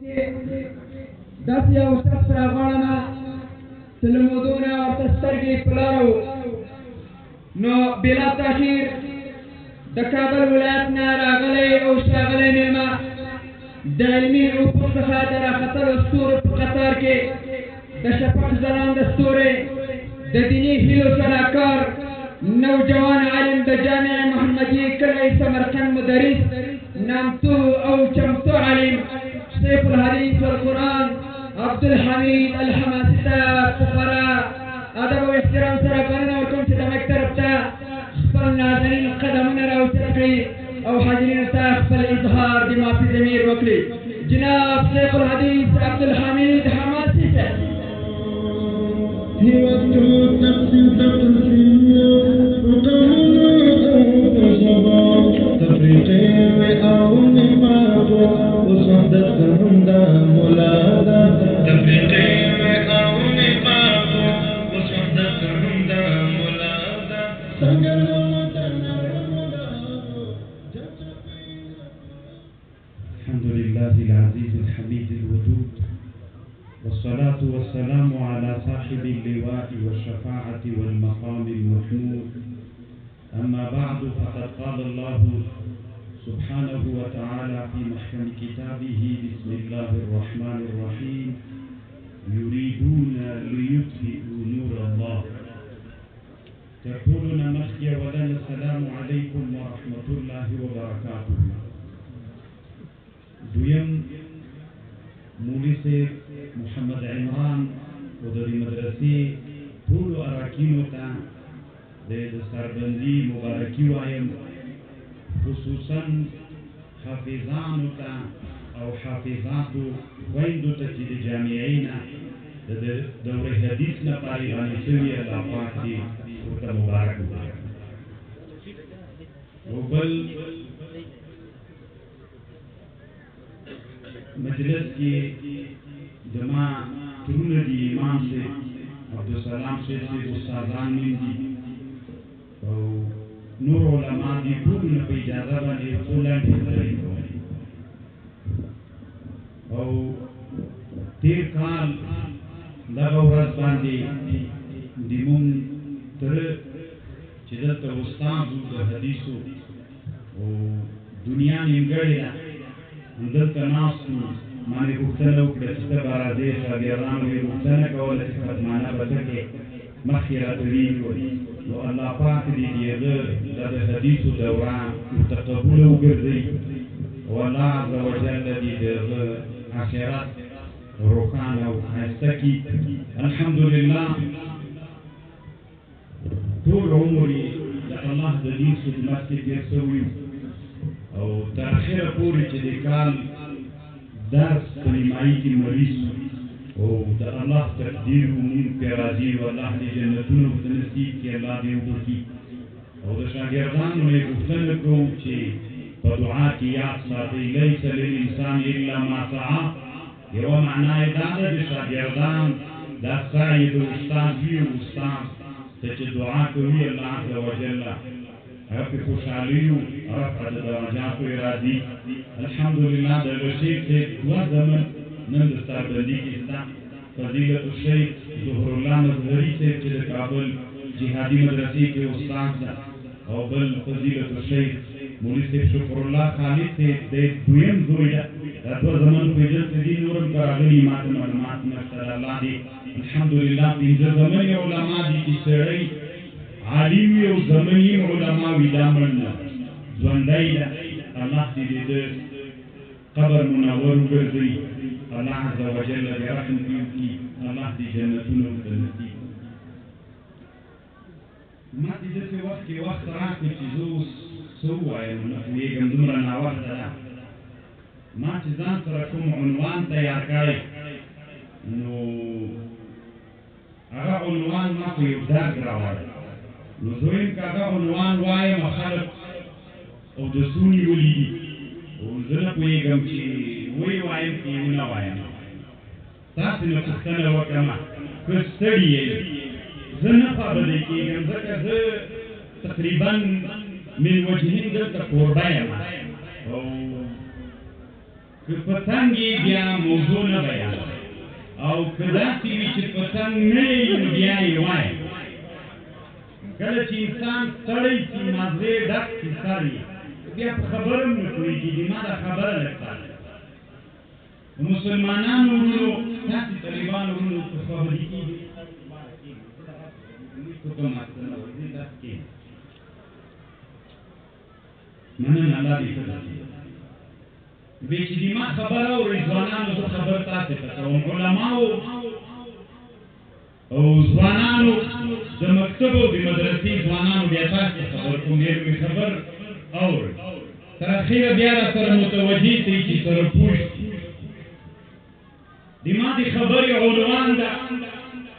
داس یو شخص راغواړمه چې له مودونه ورته سترګې په لارو نو بلا تاخیر د کابل ولایت نه راغلی او ښاغلی مېلمه د علمي افق څخه د راختلو ستورو په قطار کې د شفق ځلانده ستوري د دیني هیلو سلاکار نوجوان عالم د جامع محمدي کلی سمرقند مدرس نامتو او چمتو عالم شيخ الحديث والقرآن عبد الحميد الحماسي فقراء ادب و احترام سره بلنه ورکوم چې د مک طرف ته خپل نازنین قدمونه راوچت کړي او حاضرینو ته خپل اظهار د معافي ضمیر وکړي. جناب شيخ الحديث عبد الحميد حماسي صاحب الحمد لله العزيز الحميد الودود والصلاة والسلام على صاحب اللواء والشفاعة والمقام المحمود. أما بعد فقد قال الله سبحانه وتعالى في محكم كتابه بسم الله الرحمن الرحيم يريدون ليطفئوا نور الله. تقولون مخي ولنا السلام عليكم ورحمة الله وبركاته. دویم مولوی صاحب محمد عمران او د مدرسې ټولو اراکینو ته د سربندي مبارکي وایم، خصوصا حافظانو ته او حافظاتو خویندو ته چې د جامعې نه د دورې حدیث نه فارغانې شوي الله پاک دې ورته مبارک وکړي. او بل مجلس کې زما ترونه دي امام صاحب عبدالسلام شیخ صاحب استادان مين دي او نور علما دي ټول نه په اجازه باندې ټولان دي او تیر کال دغه ورځ باندې د مون تر چې دلته استاد د حدیثو او دنیا نیمګړې ده دلته ناستو مانې پوښتنه وکړه چې ته به راځې شاګردانو یې پوښتنه کوله چې خدمانه به څه کې مخکې راته ویلي نو الله پاک دې د هغه د حدیثو دوره متقبوله وګرځوي او الله عز وجل دې د هغه آخرت روښانه او ښایسته کړي. الحمدلله ټول عمر یې د الله د دین خدمت کې تېر شوی او تر اخره پورې چې د کال درس په نیمایي کې مریض او د الله تقدیر مونږ پرې راځي او الله دې جنتونه ورته نصیب کړي، الله دې وبخښي. او د شاګردانو یې پوښتنه کوم چې په دعا کې یاد ساتئ لیس للانسان الا ما سعی. یوه معنا یې دا ده د شاګردان دا سعی د استاد وي او استاد ته چې دعا کوي الله عز وجل هغه پې خوشحالي او رفع د درجاتو یې راځي. الحمدلله د شیخ صاحب دوه زمن نن د سربندي کې شته، فضیلت الشیخ ظهر الله مظهري صاحب چې د کابل جهادي مدرسې کې استاد ده، او بل فضیلت الشیخ مولوي صاحب شکر الله خالد صاحب د دویم زوی ده. دا دوه زمن پېژندل دي، نور هم که راغلي ما ته معلومات نشته. الله دې الحمدلله پنځه زمن علما دي چې سړی عالم وي او زمني علما وي، دا مړ نه ژوندی ده. الله دې د قبر منور وګرځوي، الله عز وجل دې رحم وکړي، الله دې جنتونه ورته نصیب کړي. ما دې داسې وخت کې وخت راکړو چې زه اوس څه ووایم، نه پوهېږم دومره ناوخته ده. ما چې ځان سره کوم عنوان تیار کړی نو هغه عنوان ما په یو درد راوړی، نو زه وایم که هغه عنوان وایم خلک اودسونه نیولي دي او زه نه پوهېږم چې ویې وایم که یې ونه وایم. تاسې نه پوښتنه وکړمه که ستړي یې زه نه خبرې کېږم، ځکه زه تقریبا من وجهین دلته کوربه یم او که که پتنګ یې بیا موضوع نه بیان او که داسې وي چې پتنګ نه یې نو بیا یې وایي کله چې انسان ستړی شي مازې ډک شي سر یې بیا په خبره هم نه پوهېږي ما دا خبره لږ مسلمانانو ورونو تاسې طالبانو ورونو که خبرې کېږي مننه الله دې ښه درکړي وی چې د ما خبره اورئ ځوانانو زه خبر تاسې ته کوم علماو او ځوانانو د مکتب او د مدرسې ځوانانو بیا تاسې خبر کوم ډېر مې خبر اورئ تر اخره بیا را سره متوجه شئ چې سره پوه شي د ما د خبرې عنوان ده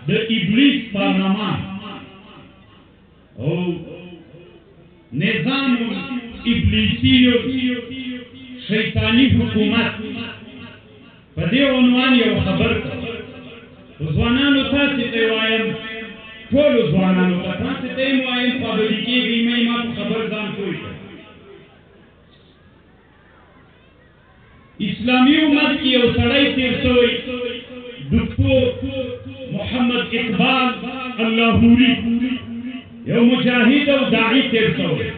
د ابلیس پارلمان او نظام ابلیسی شیطانی حکومت په دې عنوان یو خبر ځوانانو تاسې ته وایم ټولو ځوانانو ته تاسې ته یې وایم پابندي کېږئ مې ما په خبر ځان پوه شئ اسلامي امت کې یو سړی تېر شوی دکتور محمد اقبال اللاهوري یو مجاهد او داعي تېر شوی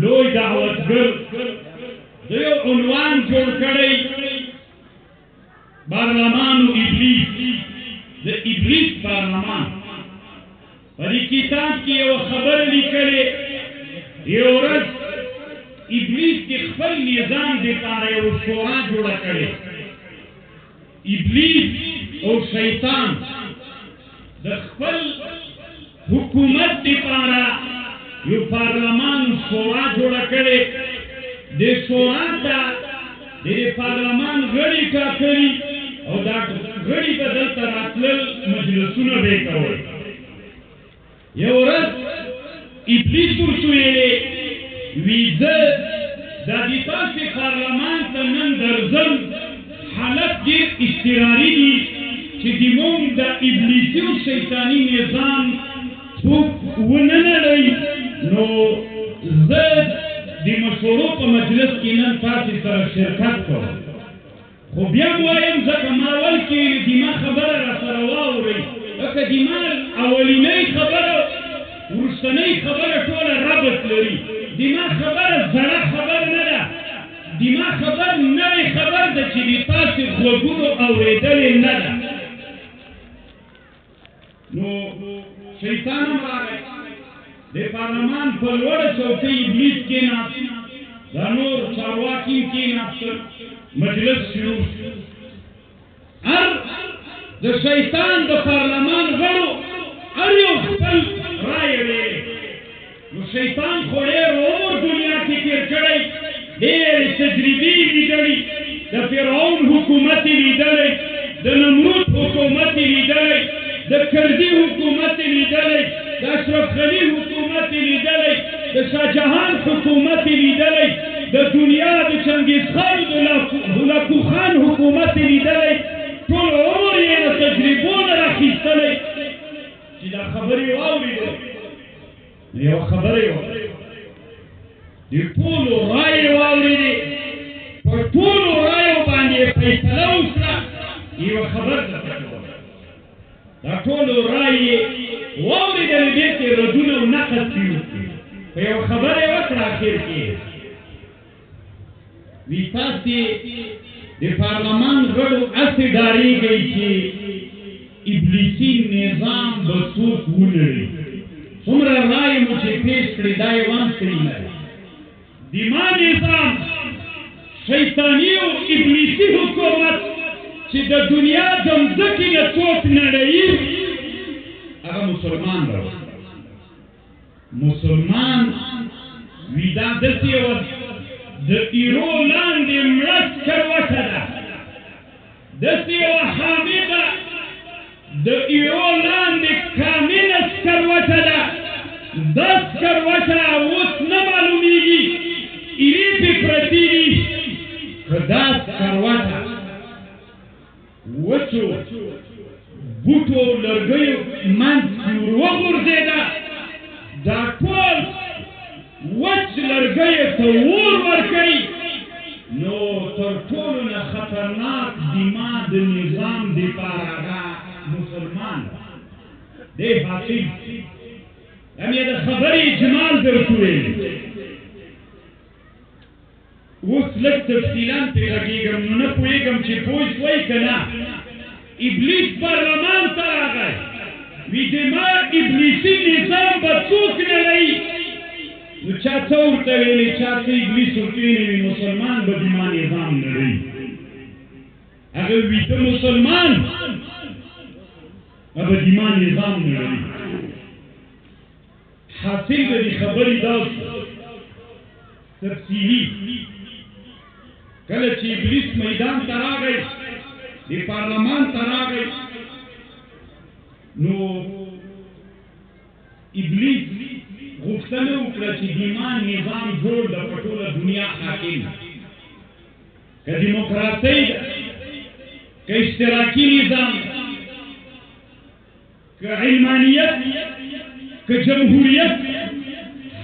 لوی دعوتګر د یو عنوان جوړ کړی پارلمان ابلیس د ابلیس پارلمان په دې کتاب کې یو خبره لیکلې یو ورځ ابلیس کې خپل نظام دپاره یو شورا جوړه کړې ابلیس او شیطان د خپل حکومت دپاره یو پارلمان شورا جوړه کړې د شورا ته د پارلمان غړي ټاکلي او دا غړي به دلته راتلل مجلسونه به یې کول یو ورځ ابلیس ورته ویلې وی زه دا د تاسې پارلمان ته نن درځم حالت ډېر اضطراري دي چې د موږ د ابلیسي او شیطاني نظام څوک ونه نړوي نو زه د مشورو په مجلس کې نن تاسې سره شرکت کوم خو بیا م وایم ځکه ما اول کې د ما خبره را سره واورئ ځکه د ما اولینۍ خبره وروستنۍ خبره ټوله ربط لري د ما خبره زړه خبر نه ده د ما خبر نوې خبر ده چې د تاسې غوږونو اورېدلې نه ده نو شیطان هم راغی د پارلمان په لوړه چوکۍ ابلیس کېناست دا نور چارواکي هم کېناستل مجلس شروع شو هر د شیطان د پارلمان غړو هر یو خپل رایې ویلې نو شیطان خو ډېر عمر دنیا کې تېر کړی ډېرې تجربې لیدلي د فرعون حکومت یې لیدلی د نمرود حکومت یې لیدلی د کردي حکومت یې لیدلی د اشرف غني حکومت یې لیدلی د شاهجهان حکومت یې لیدلی د دنیا د چنګیز خان د هلاکو خان حکومت یې لیدلی ټول عمر یې له تجربو نه راخیستلی چې دا خبرې واورېدلې یو خبره یې وکړه د ټولو رایې واورېدې په ټولو رایو باندې یې فیصله وشوه یوه خبر درته کوم دا ټولو رایې یې واورېدلې بېرته یې ردونه او نقد پرې وکړي په یوه خبره یې وکړه اخر کې وی تاسې د پارلمان غړو هسې ډارېږئ چې ابلیسي نظام به څوک ونړي څومره رایې مو چې پیش کړې دا یې وانخلي نه دی د ما نظام شیطاني او ابلیسي حکومت چې د دنیا د مځکې نه څوک نړوي هغه مسلمان به مسلمان وي دا داسې یوه د ایرو لاندې مړه سکروټه ده داسې یوه حامده د ایرو لاندې کامله سکروټه ده دا سکروټه اوس نه معلومیږي ایرې پې پرتې دي که دا سکروټه وچو بوټو لرګیو منځ کې ور وغورځېده دا ټول وچ لرګیو ته اور ورکوي نو تر ټولو نه خطرناک دماغ د نظام دپاره هغه مسلمان دی حاصل هم یې د خبرې اجمال درته ویل اوس لږ تفصیلا پرې غږېږم نو نه پوهېږم چې پوه شوئ که نه ابلیس پارلمان ته راغی وی دما ابلیسي نظام به څوک نه لري نو چا څه ورته ویلې چا څه ابلیس ورته ویلې وي مسلمان به دما نظام نه لري هغه وي ته مسلمان به دما نظام نه لري حاصل د دې خبرې دا تفصیلي کله چې ابلیس میدان ته راغی د پارلمان ته راغی نو ابلیس غوښتنه وکړه چې دما نظام جوړ د په ټوله دنیا حاکم که دیموکراسۍ ده که اشتراکي نظام که علمانیت که جمهوریت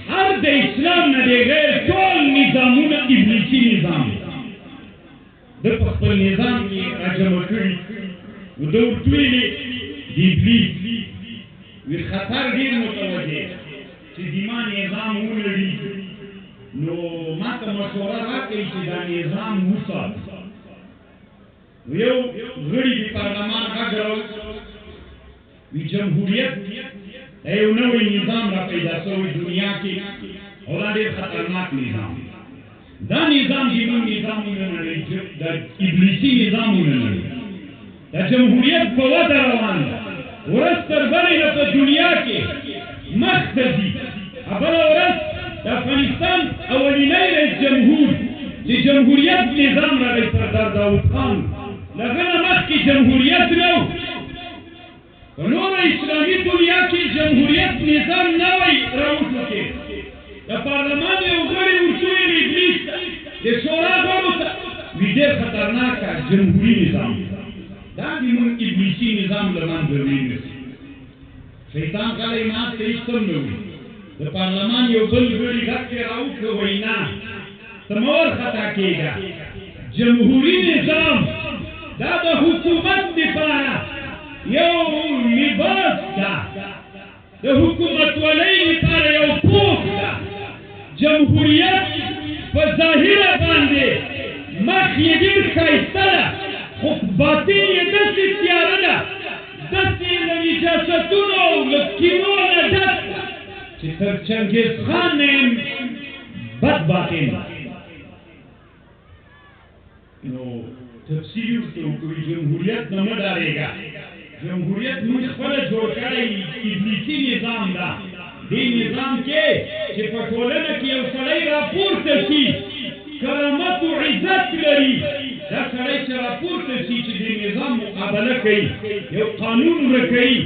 هر د اسلام نه دی غیر ټول نظامونه ابلیسي نظام ده په خپل نظام کې راجمع کړي نو ده ورته ویلې د ابلیس وی خطر ډېر متوجه چې دما نظام ولري نو ما ته مشوره راکړئ چې دا نظام وساتو نو یو غړي د پارلمان غږ وی جمهوریت دا یو نوی نظام را پیدا شوی دنیا کې او دا ډېر خطرناک نظام دا نظام زموږ نظامونه نه لري دا ابلیسي نظامونه نه لري دا جمهوریت په وده روان ده ورځ تر بلې نه په دنیا کې مخ ته ځي بله ورځ د افغانستان اولنی رئیس جمهور چې جمهوریت نظام راغی سردار داود خان له هغه نه مخکې جمهوریت نه و په نوره اسلامي دنیا کې جمهوریت نظام نوی راوټوکې د پارلمان یو غړي ورته ویل ابلیس ته د شورا غړو ته وي ډېر خطرناکه جمهوري نظام دا زموږ ابلیسي نظام له منځه ویونیسي شیطان غلی مات ته هېڅ هم نه وي د پارلمان یو بل غړي غږ پرې راوکړه وایي نه ته مه ورخطا کېږه جمهوري نظام دا د حکومت دپاره یو لباس ده د حکومتولۍ لپاره یو پوښ ده جمهوریت په ظاهره باندې مخ یې ډېر ښایسته ده خو باطن یې داسې تیاره ده داسې له نجاستونو او له کینو نه ډک ده چې تر چنګیز خان نه یم بد باطن نو تفصیل ورته وکړي جمهوریت نه مه ډارېږه جمهوریت موږ خپله جوړ کړی ابلیسي نظام ده دې نظام کې چې په ټولنه کې یو سړی راپورته شي کرامت او عزت لري دا سړی چې راپورته شي چې دې نظام مقابله کوي یو قانون ورکوي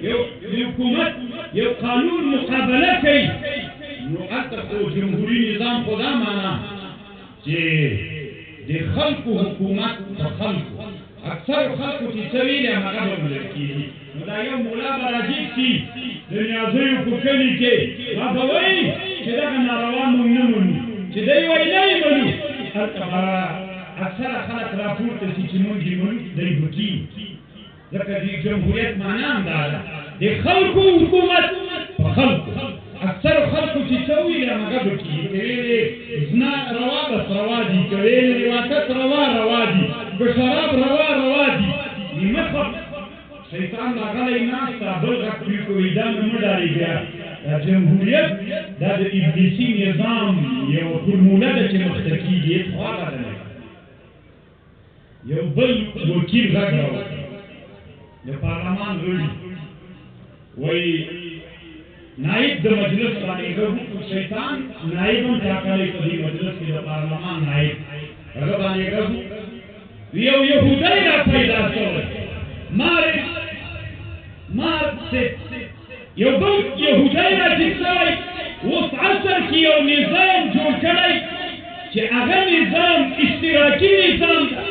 یو حکومت یو قانون مقابله کوي نو هلته خو جمهوري نظام خو دا معنا چې د خلکو حکومت په خلکو اکثر خلکو چې څه ویلي هغه به منل کېږي نو دا یو ملا به راجیب شي د نیازیو په کلي کې ما به وایي چې دغه ناروا موږ نه منو چې دی وایي نه یې منو هلته به اکثره خلک راپورته شي چې موږ یې منو دی به کېږي ځکه د جمهوریت معنا هم دا ده د خلکو حکومت په خلکو اکثر خلکو چې څه ویلي هغه به کېږي که ویلې زنا روا بس روا دي که ویلې رواتت روا دي که شراب روا دي مخه شیطان راغلی ناست ده بل غږ پرې کوي دا نه مه ډارېږه دا جمهوریت دا د ابلیسي نظام یو فورموله ده چې مخته کېږي هېڅ خواله ده نه یو بل وکیل غږ راوکړ د پارلمان غړي وایي نائب د مجلس باندې شیطان نائب هم ټاکلی په دې مجلس کې د پارلمان نائب هغه باندې غږ یو یهودی را پیدا شوی یو بل یهودی را جګ شوی اوس عصر کې یو نظام جوړ کړی چې هغه نظام اشتراکي نظام ده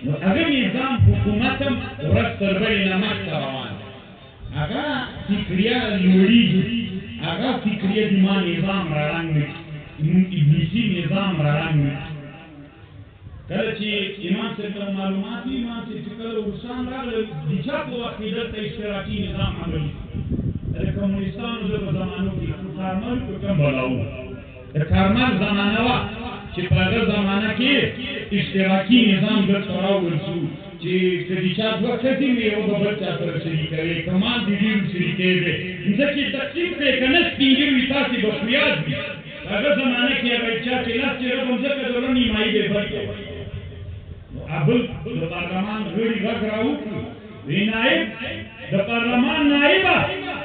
نو هغه نظام حکومت هم ورځ تر بلې نه مخته روان هغه فکریه لوړېږي هغه فکریه دما نظام را رنګ ابلیسي نظام را رنګ کله چې امام صاحب ته معلومات وي امام صاحب چې کله روسان راغلل د چا په وخت کې دلته اشتراکي نظام عملي د کمونیستانو د زمانو کې کارمل په کوم بلاو د کارمل زمانه وه چې په هغه زمانه کې اشتراکي نظام دلته راوړل شو چې که د چا دوه ښځې وي یو به بل چا سره شریکوي که مال د ډېرو شریکېږي ځکه تقسیم کړئ که نه سپین ږیري وي تاسې به خو یاد وي هغه زمانه کې هغه چا چې لاس چې ربم ځکه د ورځې نیمایي به بل کوي بل د پارلمان غړي غږ راوکړو وی نایب د پارلمان نایبه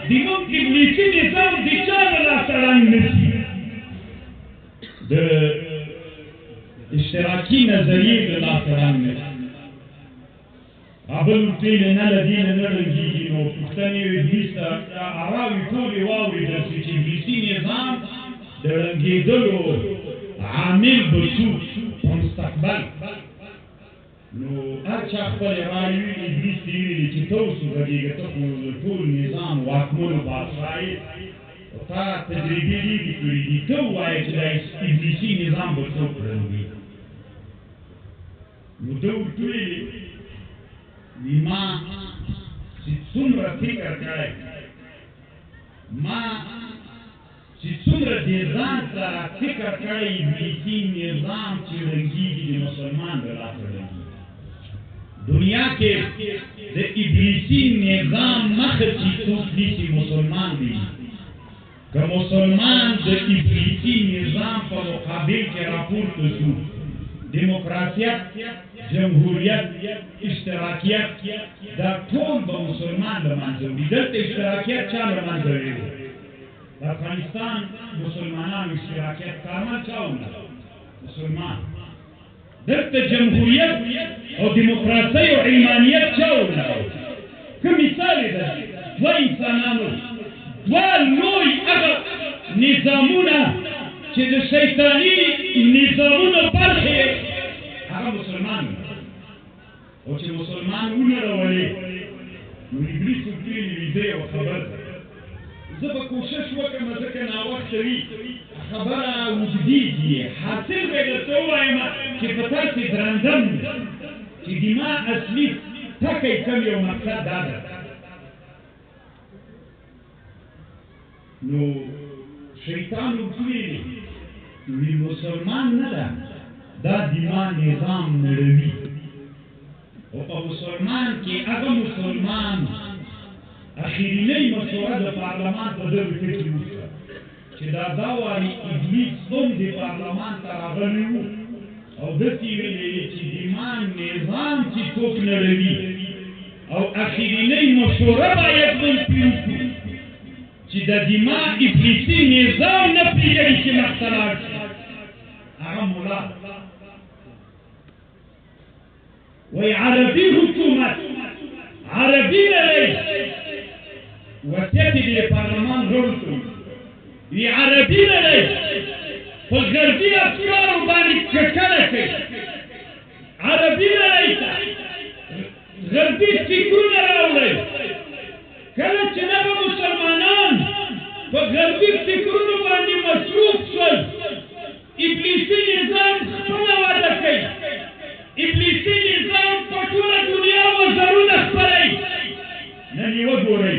زموږ ابلیسي نظام د چا نه لاسته ړنګ نه شي د اشتراکي نظریې د لاسته ړنګ نه شي بل ورته نه له دې نه ړنګېږي نو پوښتنې وې ابلیس ته اراوې ټولې واورېدل شي چې ابلیسي نظام د ړنګېدلو عامل به څوک په مستقبل نو هر چا خپل رایې وي ابلیس ته ویلي چې ته اوس وغږېږه ته خو د ټول نظام واکمنو بادشاه یې او تا تجربې ډېرې کړي دي ته ووایه چې دا ابلیسي نظام به څوک ړنګوي نو ده ورته ویلي وی ما چې څومره فکر کړی ما چې څومره دې ځان سره فکر کړی ابلیسي نظام چې ړنګېږي د مسلمان د لاسه ړنګېږي دنیا کې د ابلیسي نظام مخه چې څوک نیسي مسلمان دی که مسلمان د ابلیسي نظام په مقابل کې راپورته شو دیموکراسیت جمهوریت اشتراکیت دا ټول به مسلمان له منځه وړي دلته اشتراکیت چا له منځه وړی د افغانستان مسلمانانو اشتراکیت کارمل چا ومنه مسلمان دلته جمهوریت او دیموکراسي او علمانیت چا ومنه که مثال یې ده دوه انسانانو دوه لوی هغه نظامونه چې د شیطاني نظامونو برخې هغه مسلمان او چې مسلمان ونړولې نو ابلیس ورته ویلي زه یوه خبر زه به کوشش وکړم ځکه ناوخته وي خبره اوږدېږي حاصل به یې درته ووایم چې په تاسې درندم چې دما اصلي ټکی کوم یو مقصد دا ده نو شیطان ورته ویلي وی مسلمان نه ده دا دما نظام نړوي او په مسلمان کې هغه مسلمان اخرینۍ مشوره د پارلمان په دغه فکر وشوه چې دا وایي ابلیس هم د پارلمان ته راغلی و او داسې ویلې چې دما نظام چې څوک نړوي او اخرینۍ مشوره باید موږ پرې وکړو چې د دما ابلیسي نظام نه پرېږدي چې مخته لاړ شي هغه ملا وی عربي حکومت عربي لري وصیت یې پارلمان غړو ته وی عربي لري په غربي افکارو باندې چکره کوي عربي لري غربي فکرونه راوړي کله چې دغه مسلمانان په غربي فکرونو باندې مصروف شول ابلیسي نظام خپله وده کوي ابلیسي نظام په ټوله دنیا وزرونه خپروي نن یې وګورئ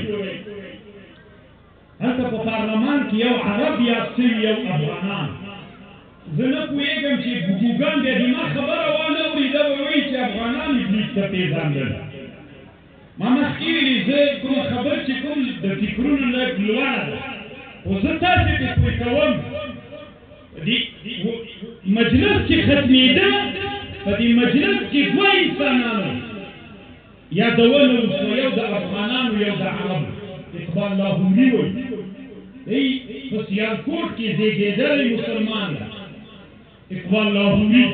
هلته په پارلمان کې یو عرب یاد شوي یو افغانان زه نه پوهېږم چې ګوګوګان بیا د ما خبره وانه اورېده به وایي چې افغانان ابلیس ته پېژندل ما مخکې ویلي زه کومه خبر چې کوم د فکرونو لږ لوړه ده خو زه تاسې پرې پوه کوم مجلس چې ختمېده په دې مجلس کې دوه انسانانو یادونه وشوه یو د افغانانو یو د عربو اقبال لاهوري وایي په سیالکوټ کې زېږېدلی مسلمان ده اقبال لاهوري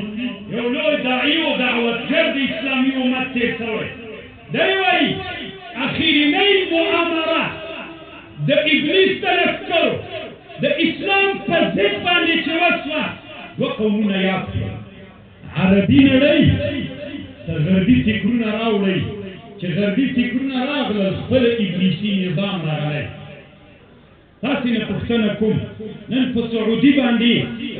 یو لوی داعي و دعوتګر د اسلامي امت تېر شوی دی وایي اخرینۍ مؤامره د ابلیس د لښکرو د اسلام په ضد باندې چې وشوه دوه قومونه یاد کړل عربي نړۍ ته غربي فکرونه راوړئ چې غربي فکرونه راغلل خپل ابلیسي نظام راغلی تاسې نه پوښتنه کوم نن په سعودي باندې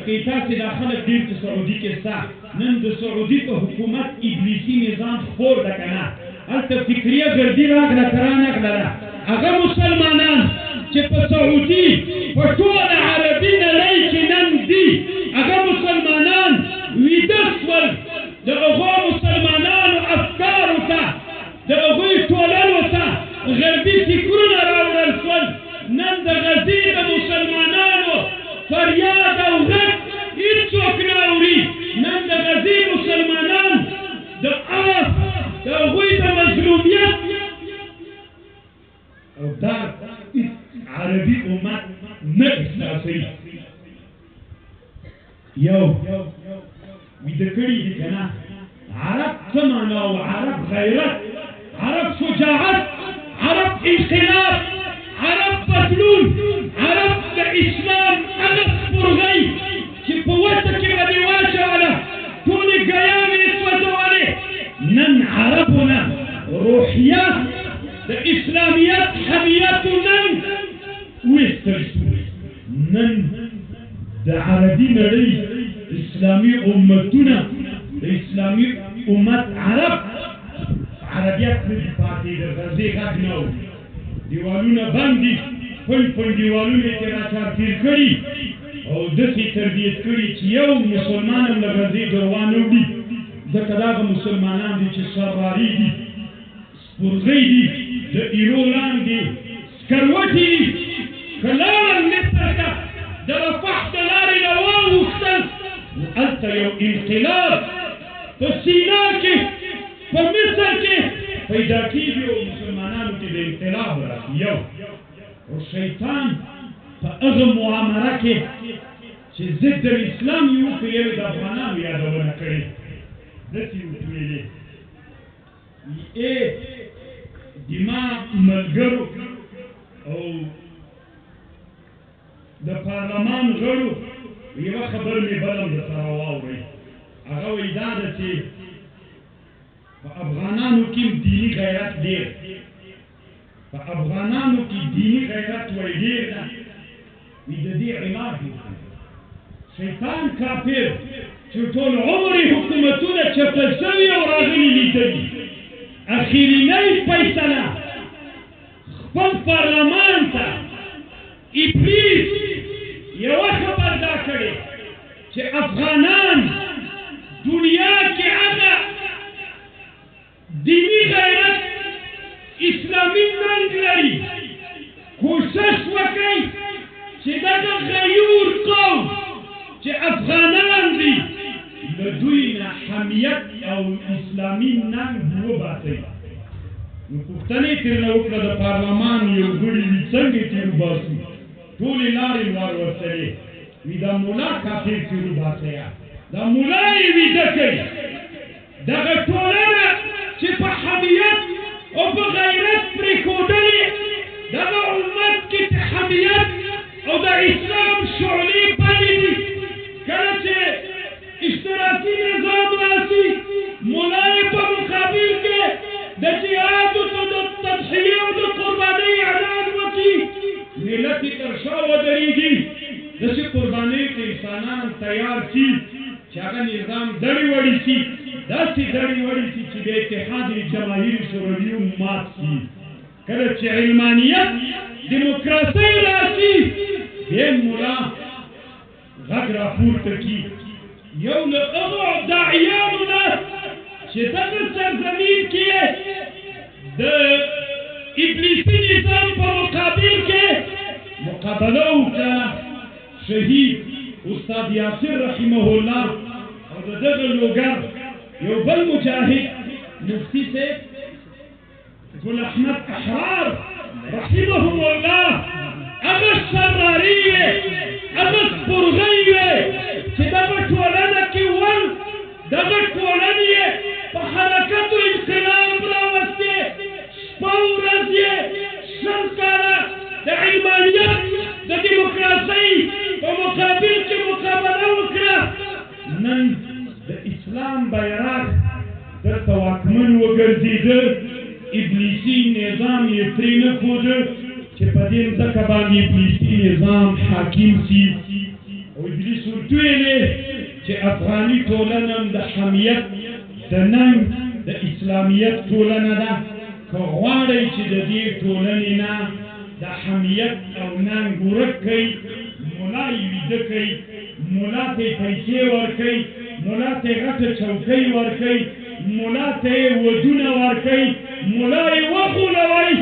که تاسې دا خلک ډېر په سعودي کې ستا نن د سعودي په حکومت ابلیسي نظام خپور ده که نه هلته فکریه ګردي راغله که رانغلله هغه مسلمانان چې په سعودي په ټوله عربي نړۍ کې نن دي هغه مسلمانان ویده شول د هغو مسلمانانو افکارو ته د هغوی ټولنو ته غربي فکرونه راوړل شول نن د غزې د مسلمانانو فریاد او غږ هېڅوک نه اوري نن د غزې مسلمانان د آس د هغوی د مظلومیت او دا عربي امت نه احساسوي یو ویده کړي دي که نه عرب څه معنا او عرب غیرت عرب شجاعت عرب انقلاب عرب بدلون عرب د اسلام هغه سپرغۍ چې په وچه کې به دې واچوله ټولې ګیاوې یې سوځولې نن عربونه روحیه د اسلامیت حمیتو نن ویستل شو نن د عربي نړۍ اسلامي امتونه د اسلامي امت عرب عربیت نه دي پاتې د غزې غږ نه اوري دیوالونه بند دي پل دیوالونه یې ترې راچارتېر کړي او داسې تربیت کړي چې یو مسلمان هم له غزې دروا نه وړي ځکه دغه مسلمانان دي چې سراري دي سپرغۍ دي د ایرو لاندې سکروټي دي که لاړل مصر ته د رفح د لارې نه واوښتل نو هلته یو انقلاب په سینا کې په مصر کې پیدا کېږي او مسلمانانو کې د انقلاب راشي یو او شیطان په هغه معامره کې چې ضد الاسلام یې وکړي یو د افغانانو یادونه کړې داسې ویلې دما ملګرو او د پارلمان غړو یوه خبر مې بل هم درسره واورئ هغه وایي دا ده چې په افغانانو کې دیني غیرت ډېر په افغانانو کې دیني غیرت وایي ډېر ده وایي د دې علاج وکړي شیطان کافر چې ټول عمر یې حکومتونه چپه شوي او راغلي لیدلي اخرینۍ فیصله خپل پارلمان ته ابلیس یوه خبر دا کړې چې افغانان دنیا کې هغه دیني غیرت اسلامي ننګ لري کوشش وکړئ چې دغه غیور قوم چې افغانان دي د دوی نه حمیت او اسلامي ننګ وباسئ نو پوښتنه یې ترېنه وکړه د پارلمان یو غړي وي څنګه یې تېر وباسو ټولې لارې لار ورسرې وي دا ملا کافر تېر وباسئ دا ملا یې ویده کوي دغه ټولنه چې په حمیت او په غیرت پرېښودلې دغه امت کې چې حمیت او د اسلام شعلې بلې دي کله چې اشتراکي نظام راسي ملا یې په مقابل کې د جهاد او د تضحیې او د قربانۍ اعلان وکړي ملت یې تر شا ودرېږي داسې قربانۍ ته انسانان تیار شي چې هغه نظام دړې وړې شي داسې دړې وړې شي چې د اتحاد جماهیر شوروي مات شي کله چې علمانیت دیموکراسۍ راشي بیا ملا غږ راپورته کړي یو له هغو داعیانو نه چې دغه سرزمین کې د ابلیسي نظام په مقابل کې مقابله وکړه شهید استاد یاسر رحمه الله او د دغه لوګر یو بل مجاهد مفتی صاحب ګل احمد احرار رحمهم الله هغه سراري وې هغه سپرغۍ وې چې دغه ټولنه کې ول دغه ټولنې یې په حرکت و انقلاب راوستې شپه ورځ یې شل کاله د علمانیت د دیموکراسۍ په مقابل کې مقابله وکړه نن د اسلام بیرغ دلته واکمن وګرځېده ابلیسي نظام یې پرېنښوده چې په دې مځکه باندې ابلیسي نظام حاکم شي او ابلیس ورته ورته ویلې چې افغاني ټولنه د حمیت د ننګ د اسلامیت ټولنه ده که غواړئ چې د دې ټولنې نه د حمیت او ننګ ورک کړئ ملا یې ویده کړئ ملا ته یې پیسې ورکړئ ملا ته یې غټه چوکۍ ورکړئ ملا ته یې ودونه ورکړئ ملا یې وغولوئ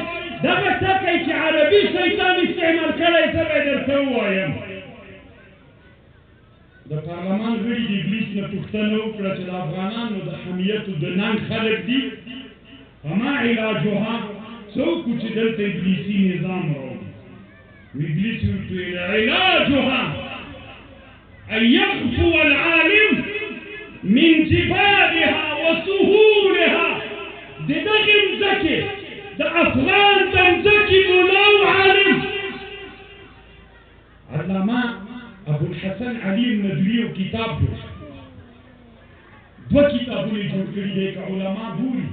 دغه ټکی چې عربي شیطان استعمال کړی زه به یې درته ووایم د پارلمان غړي د ابلیس نه پوښتنه وکړه چې د افغانانو د حمیتو د ننګ خلک دي فما علاجها څوک چې دلته ابلیسي نظام راوړي وابلیس ورته ویل علاجها ان يغفو العالم من جبالها وسهولها د دغې مځکې د افغان د مځکې ملا او عالم علامه ابو الحسن علي الندوي یو کتاب جوړ دوه کتابونه جوړ کړي دي که علما ګوري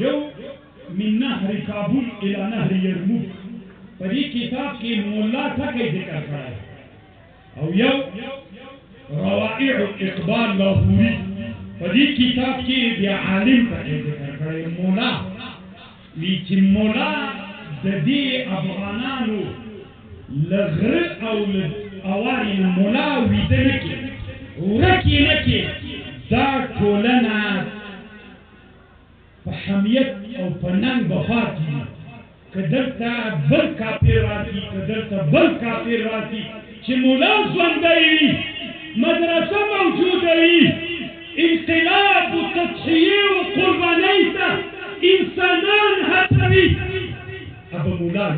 یو من نهر کابل الى نهر یرموک په دې کتاب کې مولا ټکی ذکر کړی او یو روائع اقبال لاهوري په دې کتاب کې بیا عالم ټکی ذکر کړی مولا وی چې مولا د دې افغانانو لغره او اواري مولا ویده نکي ورکی نکي دا ټولنه په حمیت او په ننګ بفاتي که دلته بل کافر راځي که دلته بل کافر راځي چې مولا ژوندی وي مدرسه موجوده وي انقلاب و تضحیې و قربانۍ ته انسانان هڅوي ابه مولا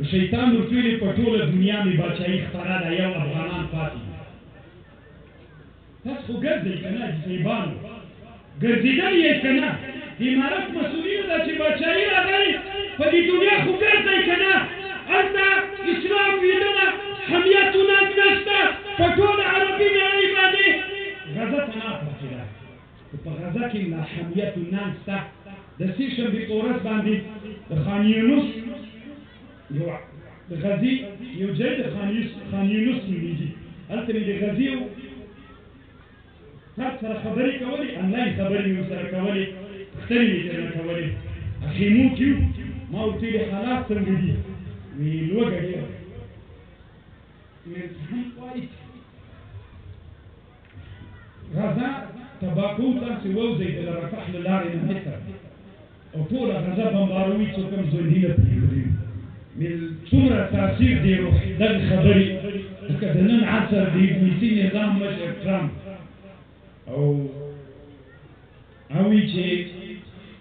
شیطان ورته ویلي په ټوله دنیا مې بادشاهي خپره ده یو افغانان پاتې تاسو خو ګرځئ که نه حسیبانو ګرځېدل یې که نه د امارت مسؤلینو ده چې بادشاهي راغلې په دې دنیا خو ګرځئ که نه هلته اسلام ویده ده حمیت و ننګ نشته په ټوله عربي نړۍ باندې غزه ته نه پاتې ده خو په غزه کې لا حمیت و ننګ شته د سې شنبې په ورځ باندې د خان یونس د غزي یو ځای د خان یونس نومېږي هلته مې د غزي تاسو سره خبرې کولې انلاین خبرې مې ورسره کولې پوښتنې مې درنه کولې خیمو کې وو ما ورته ویلې حالات څنګه دي وی لوږه ډېره هم وایي غزه تباکو تاسې ووځئ د رفح له لارې نه متر او ټوله غزه بمباروي څوک هم ژوندي نه پرېږدي څومره تاثیر دی دغه خبرې لکه د نن عصر د ابلیسي نظام مشر ټرمپ او وایي چې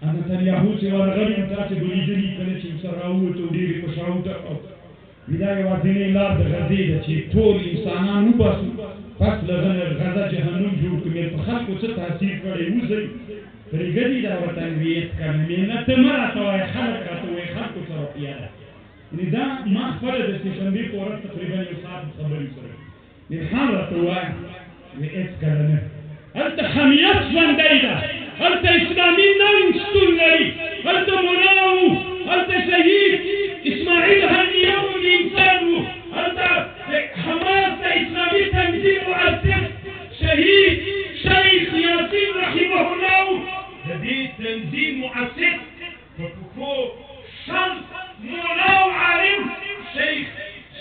نتنیاهو چې ورغلي نو تاسې به لیدلي کله چې ورسره راووتو ډېرې خوشحاوته وي دا یوازینۍ لار د غزې ده چې ټول انسانان وباسو پس له غزه جهنم جوړ کړو په خلکو څه تاثیر کړی وځئ پرېږدي دا وطن ویت کړه مینه ته مه راته وایه خلک راته وایي خلکو څه روحیه ده یعنې دا ما خپله د سې شنبې په ورځ تقریبا یو ساعت خبرې سره نرحان راته ووایه وی هېڅکله نه هلته حمیت ژوندی ده هلته اسلامي ننګ شتون لري هلته ملا وو هلته شهید اسماعیل هنیه وو انسان وو هلته حماس د اسلامي تنظیم مؤسس شهید شیخ یاسین رحمه الله وو د دې تنظیم مؤسس په پښو شمس مولا و عالم شیخ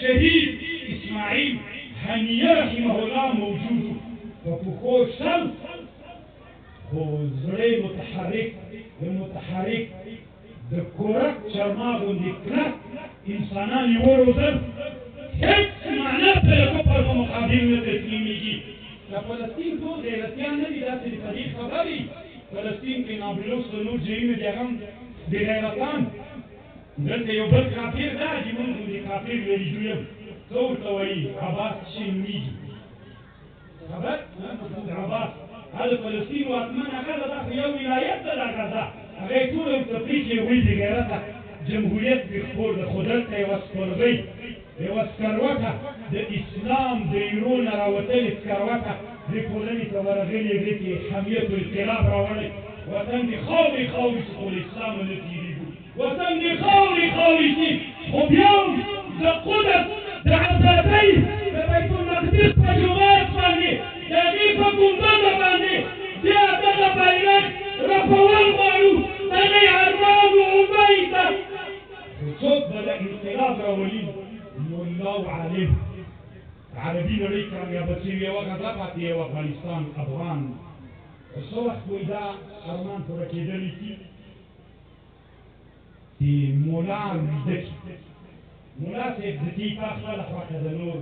شهید اسماعیل هنیه رحمه الله موجود و پښو شمس خو زړی متحرک د کورک چرما غوندې کلک انسانان یې وروزل هېڅ معنا ته د کفر په مقابل نه تسلیمېږي د فلسطین ټول غیرتیان نه دي داسې د طریق خبرې فلسطین کې نابلس او نور ځایونه دي هغه هم بېغیرتان دلته یو بل کافر ده چې موږ د کافر ویلي یم څه ورته وایي عباس چې نومېږي خبر محمود عباس هذا فلسطين واثمان هذا داخل يوم ولايات ده غزه هغه ټول تفریقي وی دي غیرته جمهوریت بخور د خدای وسپرغي وسکروته د اسلام د ایرون راوتل سکروته د ټولنې ته ورغلي دي حمیت الانقلاب راوړي وطن دي خاوري سقول الاسلام التي يريدون وطن دي خاوري خو بیا د قدرت د عبادتۍ د بیت الله او عالم عربي نړۍ کامیابه شوې یوه غزا پاتې یو افغانستان افغان څه وخت وایي دا ارمان پوره کېدلی شي چې مولا ویده کړي مولا صاحب د دې تا خپله خوښه ده نور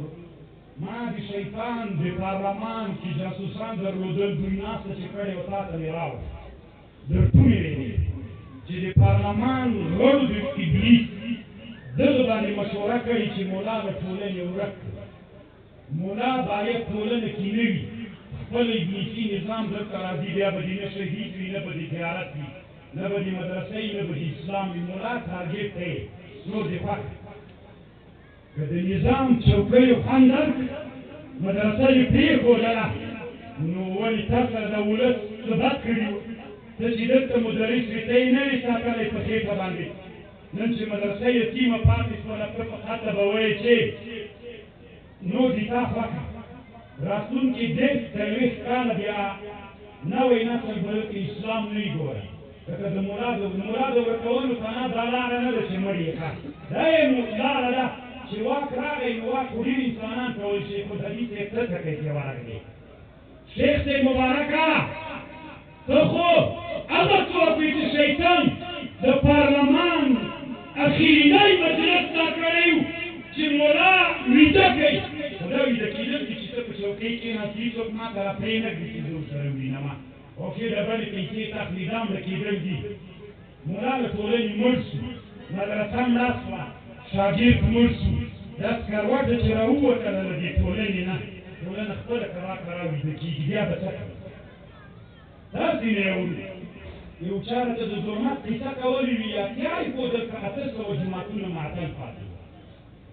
ما د شیطان د پارلمان کې جاسوسان درلودل دوی ناسته چې کړې وه تا ته مې راوړه در ټولې ویلې چې د پارلمان غړو د ابلیس دغه باندې مشوره کړې چې مولا د ټولنې ورک کړي مولا باید ټولنه کې نه وي خپل ابلیسي نظام دلته راځي بیا به دې نه شهید وي نه به دې تیارت وي نه به دې مدرسه وي نه به دې اسلام وي مولا تارګېټ ته یې نور دې خوښ که د نظام چوکیو خوند درکړي مدرسه یې پرېښودله نو ولې تا سره د ولس څه بد کړي وو ته چې دلته مدرس وي ته یې نه وې ساتلی په خېټه باندې نن چې مدرسه یتیمه پاتې شوله ته په خطه به وایې چې نو دې تا خوښه راتلونکي 10-30 کاله بیا نوی نسل به اسلام نه وي ګورئ لکه د مولا د ورکولو فنا دا لاره نه ده چې مړ یې ښه دا یې لاره ده چې واک راغی نو واک خو ډېر انسانان کولی شي خو د دې صاحب ته ټکی کې ورغلی شیخ صاحب مبارکه ته خو هغه څوک وي چې شیطان د پارلمان اخرینی مجلس تا کړی و چې مولا ویده کوي خو دا ویده کېدل دي چې ته په چوکۍ کېناستې هېڅوک ما ته را پرېنږدي چې زه ورسره ووینم او ښې ډبلې پیسې تخلي دا مړه کېدل دي مولا له ټولنې مړ شو مدرسه مړه شوه شاګرد مړ شو دا سکروټه چې راووتله له دې ټولنې نه ټولنه خپله کرا ویده کېږي بیا به څه کوي داسې نه یې یو چا راته د ظلمت قصه کولې وي اتیا یې ښودل که 800 جوماتونه معطل پاتې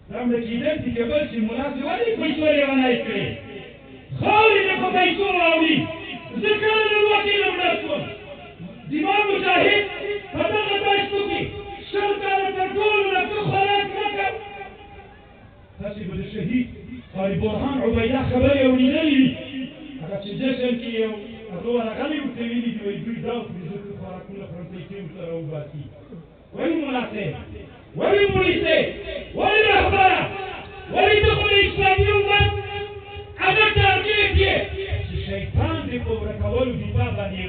دا مړه کېدل دي که بل چې ملا صاحب ولې پیسو لیونی کړې خاورې مې په پیسو راوړي زه کله نن وکیله مړه شوم زما مجاهد په دغه دشتو کې 100 کاله تر ټولو نه څه خوراک نه کړ تاسې به د شهید قاري برهان عبیده خبرې اورېدلې وي هغه چې جشن کې یو هغه ورغلي ورته ویلي دي وایي دوی دا وکړي زه څه خوراکونه خورم پیسې ورسره وباسي ولې ملا صاحب ولې مولي صاحب ولې رهبره ولې ته خو د اسلامي امت هغه تارګېټ یې چې شیطان دې په ورکولو دفاع باندې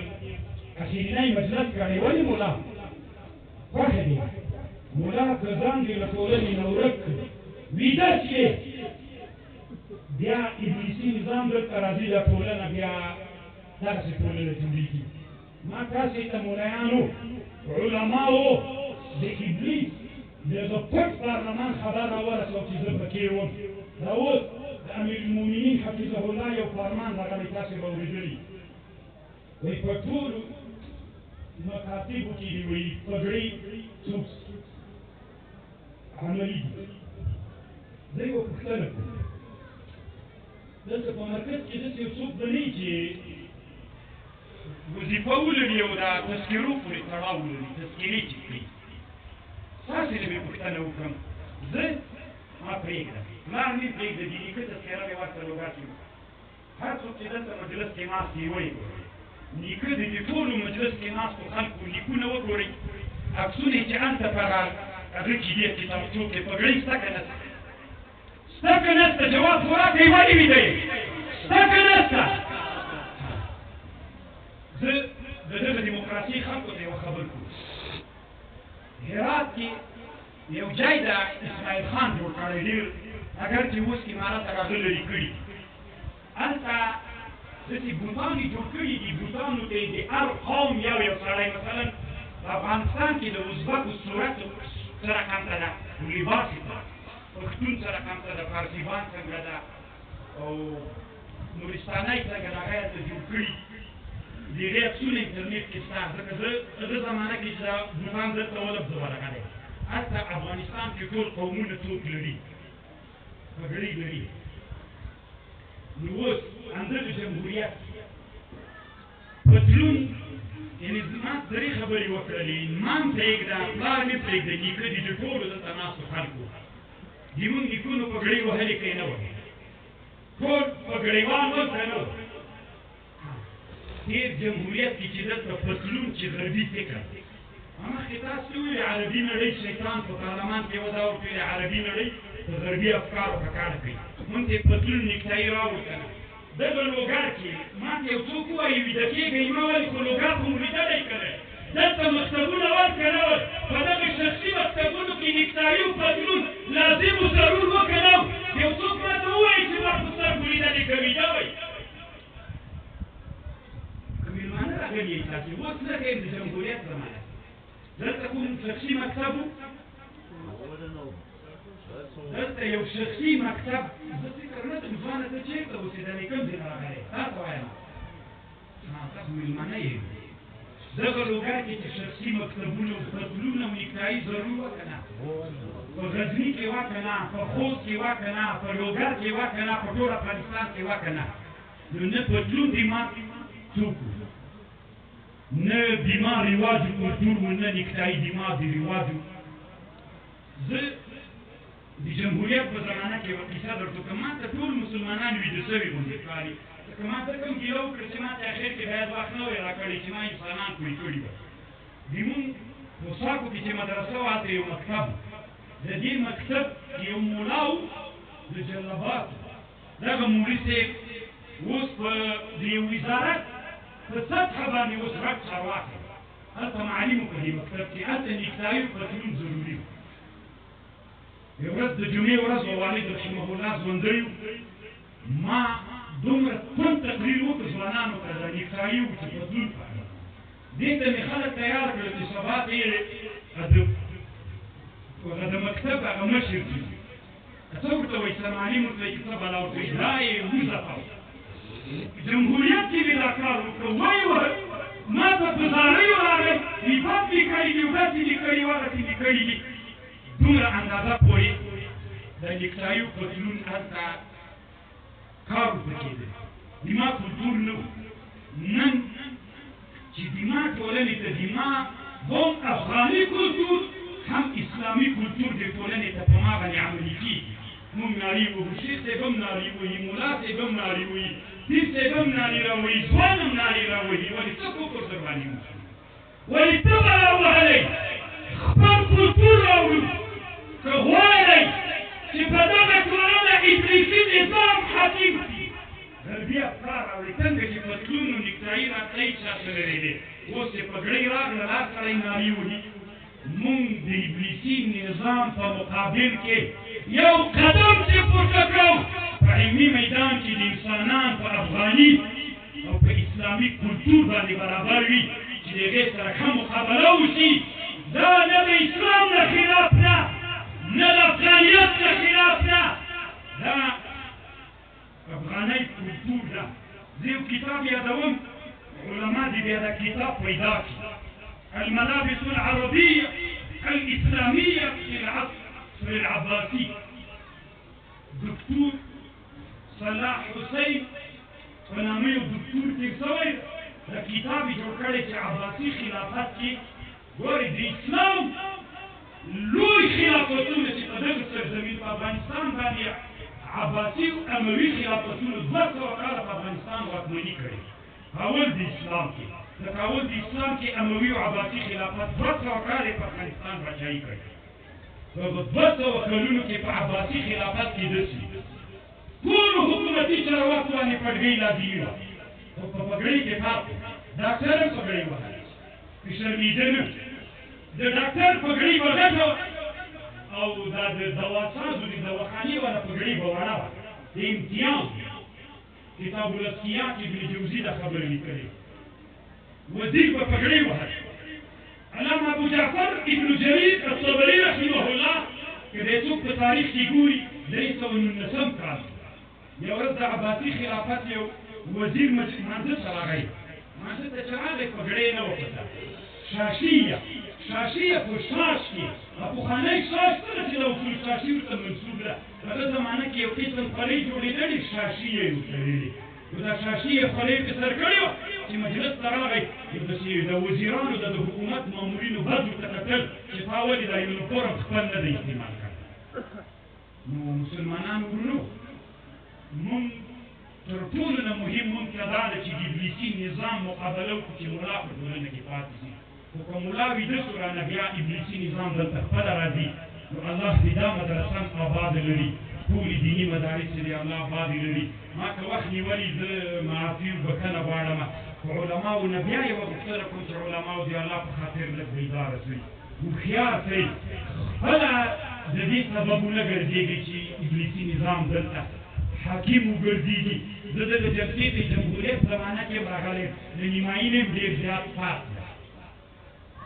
اخرینی مجلس کړی ولې مولا خوښه دي مولا که ځان دې له ټولنې نه ورک کړي ویده شي بیا ابلیسي نظام دلته راځي دا ټولنه بیا دغسې ټولنه جوړېږي ما تاسې ته مولایانو علماو د ابلیس دغه پټ پارلمان خبر راورسوه چې زه پکې وم دا اوس د امیرالمؤمنین حفظه الله یو فرمان راغلی تاسې به اورېدلي وایي په ټولو مکاتبو کې دي وایي پګړۍ څوک عملي دي زه یوه پوښتنه کوم دلته په مرکز کې داسې یو څوک به نه وي چې وظیفه ولري او د تذکرو پورې تړاو ولري تذکرې چې کړي تاسې نه مې پوښتنه وکړم زه ما پرېږدم پلار مې پرېږده د نیکه تذکره مې ورسره وګاټي هر څوک چې دلته مجلس کې ناست دی وایي نیکه د دې ټولو مجلس کې ناستو خلکو لیکونه وګورئ عکسونه یې چې هلته په هغه کې دي کتابچو کې پګړۍ شته که نشته شته که نشته جواب خو راکړئ ولې ویده یې شته که نشته زه د دغه دیموکراسۍ خلکو ته یوه خبر کوم هرات کې یو ځای د اسماعیل خان جوړ کړی ډېر اگر چې اوس امارات هغه لرې کړي هلته داسې بوتان یې جوړ کړي دي بوتانو ته د هر قوم یو سړی مثلا په افغانستان کې د ازبکو صورت سره کمته ده لباس یې ده پښتون سره کمته ده فارسیبان څنګه ده او نورستانی څنګه ده هغه یې ته جوړ کړي د هغې عکسونه انټرنېټ کې شته ځکه زه په ده زمانه کې چې دا بوتان دلته ولفظ ورغلی هلته افغانستان کې ټول قومونه څوک لري پګړۍ لري نو اوس همدغه جمهوریت پتلون یعنې زما درې خبرې وکړلې ما هم پرېږده پلار مې پرېږده نیکه دي د ټولو دلته ناستو خلکو زمونږ نیکونو پګړۍ وهلې که یې نه وهلې ټول پګړیوال وه که نه وه تېر جمهوریت کې چې دلته پتلون چې غربي فکر مخکې تاسو ویلې عربي نړۍ شیطان په پارلمان کې یوه دا ورته ویلې عربي نړۍ په غربي افکارو په کار کوي مونږ ته پتلون نیکټایي راوړو که نه دغه لوګر کې ما ته یو څوک ووایي ویده کېږئ ما ویل خو لوګر خو مو لیدلی که نه دلته مکتبونه ول که نه ول په دغه شخصي مکتبونو کې نیکټایي او پتلون لازم و ضرور و که نه یو څوک ما ته ووایي چې ما په سترګو لیدلې که ویده وی که مېلمانه راغلي یې تاسې اوس نه ښیم د جمهوریت زمانه دلته کوم شخصي مکتب و دلته یو شخصي مکتب زه فکر نه کوم ځوانه ته چېرته اوسېدلې کوم ځای نه راغلی تا ته وایم تاسو مېلمانه یې دغه لوګر کې چې شخصي مکتبونه او پتلونه او نیکټایي ضرور وه که نه په غزني کې وه که نه په خوست کې وه که نه په لوګر کې وه که نه په ټول افغانستان کې وه که نه نو نه پتلون دماغ څوک نه دماغ رواج و کلتور و نه نیکټایي دماغ د رواج زه د جمهوریت په زمانه کې یوه کیسه درته وکړم ما ته ټول مسلمانان ویده سوي غوندې ښکاري که ما ته کوم ګیله وکړه چې ما ته اخر کې باید وخت نه وی راکړی چې ما انسانان پوه کړي وه زمونږ پوساکو کې چې مدرسه وه هلته یو مکتب د دې مکتب یو مولا و د جلبات دغه مولي صاحب اوس په د یو وزارت په سطحه باندې اوس غټ چارواکی هلته معلم و په دې مکتب کې هلته نیکټایي او پتلون ضروري و یو ورځ د جمعې ورځ و والد رحمه الله ژوندی و ما دومره توند تقریر وکړ ځوانانو ته د نیکټایي و چې پتلون پکړه دې ته مې خلک تیار کړل چې سبا ته یې هغه د مکتب هغه مشر چې څه ورته وایي سرمعلم ورته وایي کتاب الله ورته وایي دا یې وځپه جمهوریت کې مې دا کار وکړه وایي ما ته په زاریو راغی نفاق مې کړي دي او داسې مې کړي وه هغسې مې کړي دي دومره اندازه پورې د نیکټایي او پتلون هلته کار ورته کېده دما کلتور نه و نن چې دما ټولنې ته دما هم افغاني کلتور هم اسلامي کلتور د ټولنې ته په ما باندې عملي کېږي مونږ نارې وهو شیخ صاحب هم نارې وهي ملا صاحب هم نارې وهي پیر صاحب هم نارې راوهي ځوان هم نارې راوهي ولې څه کفر در باندې وشي ولې ته به راوهلی خپل کلتور راوړو که غواړئ چې په دغه ټولنه ابلیسي نظام حاکم کړي غربي افکار راوړي څنګه چې پتلون و نیکټایي راتلی چا ته لرې دی اوس چې پګړۍ راغله دا سړی نارې وهي مونږ د ابلیسي نظام په مقابل کې یو قدم چې پورته کړو په علمي میدان کې د انسانان په افغاني او په اسلامي کلتور باندې برابر وي چې د هغې سره ښه مقابله وشي دا نه د اسلام نه خلاف نه نه د افغانیت نه خلاف نه دا افغاني کلتور ده زه یو کتاب یادوم علما دې بیا دا کتاب پیدا کړي الملابس العربية الإسلامية في العصر العباسي دكتور صلاح حسين ونامي دكتور تكسوي دا كتاب جوړ کړی چې عباسي خلافت کې ګورې د اسلام لوی خلافتونه چې په دغه سرزمین په افغانستان باندې عباسي او اموي خلافتونو 200 کاله په افغانستان واکمني کړې اول د اسلام کې لکه اول د اسلام کې اموي او عباسي خلافت 200 کاله په افغانستان بچایي کړې په 200 کلونو کې په عباسي خلافت کې داسې ټولو حکومتي چارواکو باندې پګړۍ لازمي وه خو په پګړۍ کې فرق و ډاکټر هم پګړۍ وهله که شرمېده نه د ډاکټر پګړۍ به غټه وه او دا د دواسازو د دواخانې والا پګړۍ به وړه وه د امتیاز کتاب الاذکیاء کې ابن جوزي دا خبره لیکلې وزیر به پګړۍ وهله علامه ابو جعفر ابن جرير الطبري رحمه الله که دی څوک په تاریخ کې ګوري 319 کال یو ورځ د عباسي خلافت یو وزیر مانځه ته راغی مانځه ته چې راغی پګړۍ نه وکړه شاشیه په شاش کې پخوانی شاش څنګه چې د اصول شاشي ورته منسوب ده هغه زمانه کې یو قسم خولۍ جوړېدلې شاشیه یې ورته ویلې نو دا شاشیه خولۍ په سر کړې وه چې مجلس ته راغی د وزیرانو د حکومت مامورینو بد ورته کتل چې تا ولې دا یونیفورم خپل نه دی استعمال کړی نو مسلمانانو ورونو مونږ تر ټولو نه مهم مونږ ته دا ده چې د ابلیسي نظام مقابله وکړو چې ملا په ټولنه کې پاتې شي خو که ملا ویده شو رانه بیا ابلیسي نظام دلته خپله راځي نو الله دې دا مدرسه آباد لري ټولې دیني مدارس دې الله آباد لري ما که وخت نیولي زه معافي بښنه غواړم خو علماو نه بیا یوه غوښتنه کوم چې علماو دې الله په خاطر لږ بیداره شئ هوښیار شئ خپله د دې سببونه ګرځېږي چې ابلیسي نظام دلته حاکم وګرځېږي زه دغه جلسې د جمهوریت زمانه کې راغلی د نیمایي نه ډېر زیات فرق ده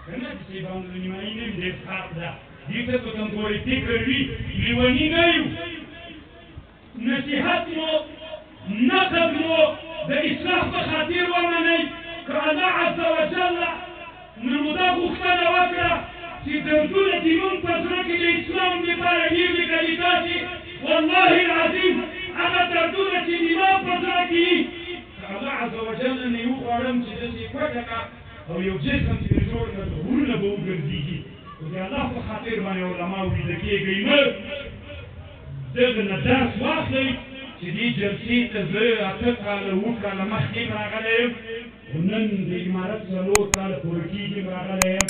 که نه چې صاحبانو د نیمایي نه ډېر فرق ده دې ته که کمزوري فکر وي لیوني نه یو نصیحت مو نقد مو د اصلاح په خاطر ومنئ که الله عز وجل نه مو دا غوښتنه وکړه چې دردونه چې مونږ په زړه کې د اسلام دپاره ډېر لیکلي تاسې والله العظیم هغه دردونه چې زما په زړه کې وي که الله عز وجل نه یې وغواړم چې داسې کوټه کړه او یو جسم چې جوړ کړه غرونه به وګرځېږي خو د الله په خاطر باندې علماو ویده کېږئ مه دغه نه درس واخلئ چې دې جلسې ته زه 8 کاله 7 کاله مخکې راغلی یم خو نن د امارت 4 کاله پوره کېږي راغلی یم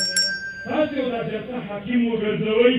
تاسې یو دا جلسه حاکم وګرځوئ